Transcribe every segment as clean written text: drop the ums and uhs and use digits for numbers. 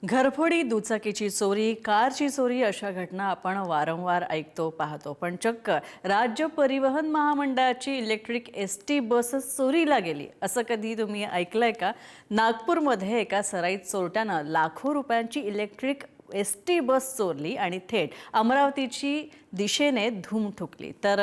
घरफोडी, दुचाकीची चोरी, कारची चोरी अशा घटना आपण वारंवार ऐकतो पाहतो. पण चक्क राज्य परिवहन महामंडळाची इलेक्ट्रिक एसटी बसच चोरीला गेली असं कधी तुम्ही ऐकलंय का? नागपूरमध्ये एका सराईत चोरट्यानं लाखो रुपयांची इलेक्ट्रिक एसटी बस चोरली आणि थेट अमरावतीची दिशेने धूम ठोकली. तर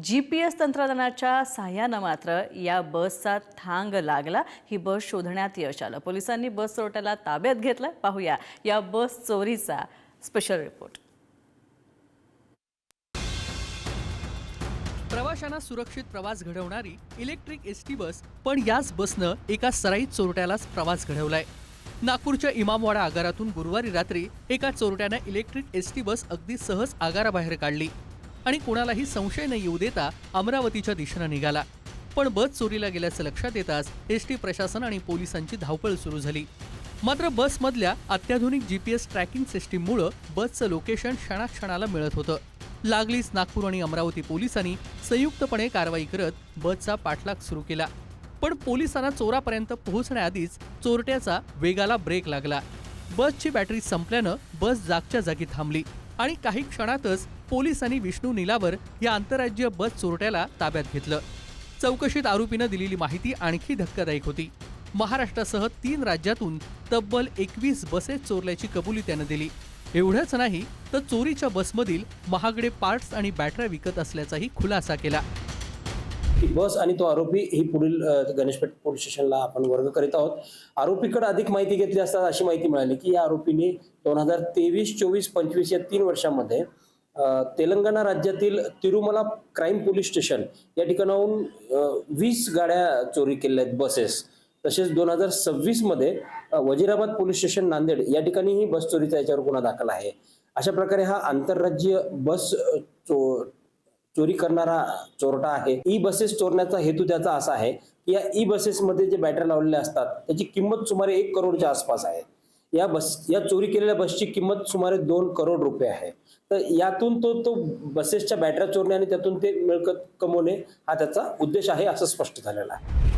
GPS तंत्रज्ञानाच्या साहाय्यानं मात्र या बसचा थांग लागला. ही बस शोधण्यात यश आलं. पोलिसांनी बस चोरट्याला ताब्यात घेतलं. पाहूया या बस चोरीचा स्पेशल रिपोर्ट. प्रवाशांना सुरक्षित प्रवास घडवणारी इलेक्ट्रिक एसटी बस, पण याच बसनं एका सराईत चोरट्यालाच प्रवास घडवलाय. नागपूरच्या इमामवाडा आगारातून गुरुवारी रात्री एका चोरट्यानं इलेक्ट्रिक एसटी बस अगदी सहज आगाराबाहेर काढली आणि कोणालाही संशय न येऊ देता अमरावतीच्या दिशेनं निघाला. पण बस चोरीला गेल्याचं लक्षात येताच एसटी प्रशासन आणि पोलिसांची धावपळ सुरू झाली. मात्र बसमधल्या अत्याधुनिक GPS ट्रॅकिंग सिस्टीममुळे बसचं लोकेशन क्षणाक्षणाला मिळत होतं. लागलीच नागपूर आणि अमरावती पोलिसांनी संयुक्तपणे कारवाई करत बसचा पाठलाग सुरू केला. पण पोलिसांना चोरापर्यंत पोहोचण्याआधीच चोरट्याचा वेगाला ब्रेक लागला. बसची बॅटरी संपल्यानं बस जागच्या जागी थांबली आणि काही क्षणातच पोलिसांनी विष्णू निलावर या आंतरराज्यीय बस चोरट्याला ताब्यात घेतलं. चौकशीत आरोपीनं दिलेली माहिती आणखी धक्कादायक होती. महाराष्ट्रासह 3 राज्यातून तब्बल 21 बसेस चोरल्याची कबुली त्यानं दिली. एवढंच नाही तर चोरीच्या बसमधील महागडे पार्ट्स आणि बॅटऱ्या विकत असल्याचाही खुलासा केला. बस आणि तो आरोपी ही पुढील गणेशपेठ पोलीस स्टेशनला आपण वर्ग करीत आहोत. आरोपीकडे अधिक माहिती घेतली असता अशी माहिती मिळाली की या आरोपीने 2023, 24, 25 या 3 वर्षांमध्ये तेलंगणा राज्यातील तिरुमला क्राईम पोलीस स्टेशन या ठिकाणाहून 20 गाड्या चोरी केल्या आहेत बसेस. तसेच 2026 मध्ये वजीराबाद पोलीस स्टेशन नांदेड या ठिकाणीही बस चोरीचा याच्यावर गुन्हा दाखल आहे. अशा प्रकारे हा आंतरराज्यीय बस चोरी करणारा चोरटा आहे. ई बसेस चोरण्याचा हेतू त्याचा असा आहे की या ई बसेसमध्ये जे बॅटऱ्या लावलेल्या असतात त्याची किंमत सुमारे 1 करोडच्या आसपास आहे. या चोरी केलेल्या बसची किंमत सुमारे 2 करोड रुपये आहे. तर यातून तो बसेसच्या बॅटऱ्या चोरणे आणि त्यातून ते मिळकत कमवणे हा त्याचा उद्देश आहे असं स्पष्ट झालेलं आहे.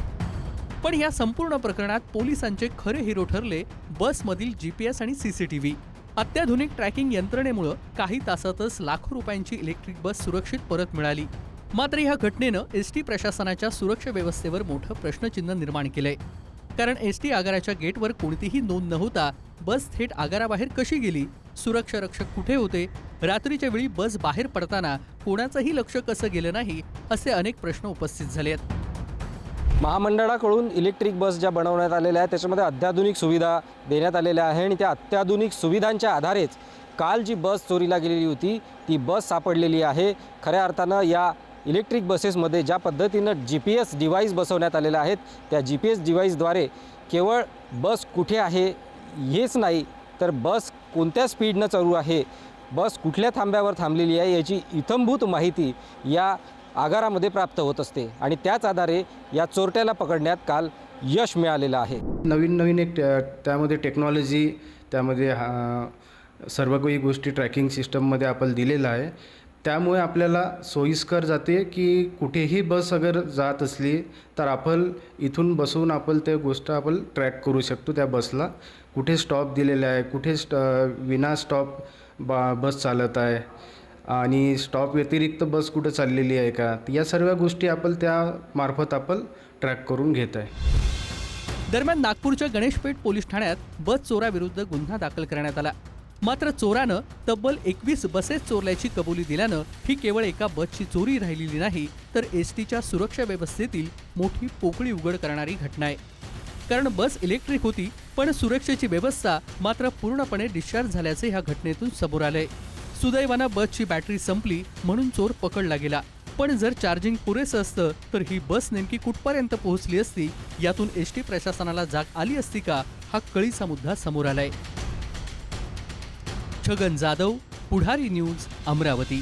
पण या संपूर्ण प्रकरणात पोलिसांचे खरे हिरो ठरले बसमधील GPS आणि CCTV. अत्याधुनिक ट्रॅकिंग यंत्रणेमुळे काही तासातच लाखो रुपयांची इलेक्ट्रिक बस सुरक्षित परत मिळाली. मात्र या घटनेनं एसटी प्रशासनाच्या सुरक्षा व्यवस्थेवर मोठं प्रश्नचिन्ह निर्माण केलंय. कारण एसटी आगाराच्या गेटवर कोणतीही नोंद न होता बस थेट आगाराबाहेर कशी गेली? सुरक्षा रक्षक कुठे होते? रात्रीच्या वेळी बस बाहेर पडताना कोणाचंही लक्ष कसं गेलं नाही असे अनेक प्रश्न उपस्थित झाले आहेत. महामंडळाकडून इलेक्ट्रिक बस ज्या बनवण्यात आलेल्या आहेत त्याच्यामध्ये अत्याधुनिक सुविधा देण्यात आलेल्या आहे आणि त्या अत्याधुनिक सुविधांच्या आधारेच काल जी बस चोरीला गेलेली होती ती बस सापडलेली आहे. खऱ्या अर्थानं या इलेक्ट्रिक बसेसमध्ये ज्या पद्धतीनं GPS डिव्हाइस बसवण्यात आलेल्या आहेत त्या GPS डिव्हाइसद्वारे केवळ बस कुठे आहे हेच नाही तर बस कोणत्या स्पीडनं चालू आहे, बस कुठल्या थांब्यावर थांबलेली आहे याची इत्थंभूत माहिती या आगारामध्ये प्राप्त होत असते आणि त्याच आधारे या चोरट्याला पकडण्यात काल यश मिळालेलं आहे. नवीन एक त्यामध्ये टेक्नॉलॉजी त्यामध्ये सर्व काही गोष्टी ट्रॅकिंग सिस्टममध्ये आपण दिलेलं आहे. त्यामुळे आपल्याला सोयीस्कर जाते की कुठेही बस अगर जात असली तर आपण इथून बसून आपण त्या गोष्ट आपण ट्रॅक करू शकतो. त्या बसला कुठे स्टॉप दिलेला आहे, कुठे विना स्टॉप बस चालत आहे आणि स्टॉप व्यतिरिक्त बस कुठं चाललेली आहे का, या सर्व गोष्टी आपण त्यामार्फत आपण ट्रॅक करून घेत आहे. दरम्यान नागपूरच्या गणेशपेठ पोलीस ठाण्यात बस चोराविरुद्ध गुन्हा दाखल करण्यात आला. मात्र चोरानं तब्बल 21 बसेस चोरल्याची कबुली दिल्यानं ही केवळ एका बसची चोरी राहिलेली नाही तर एसटीच्या सुरक्षा व्यवस्थेतील मोठी पोकळी उघड करणारी घटना आहे. कारण बस इलेक्ट्रिक होती पण सुरक्षेची व्यवस्था मात्र पूर्णपणे डिस्चार्ज झाल्याचे ह्या घटनेतून समोर आलंय. सुदैवानं बसची बॅटरी संपली म्हणून चोर पकडला गेला. पण जर चार्जिंग पुरेसं असतं तर ही बस नेमकी कुठपर्यंत पोहोचली असती, यातून एसटी प्रशासनाला जाग आली असती का, हा कळीचा मुद्दा समोर आलाय. छगन जाधव, पुढारी न्यूज, अमरावती.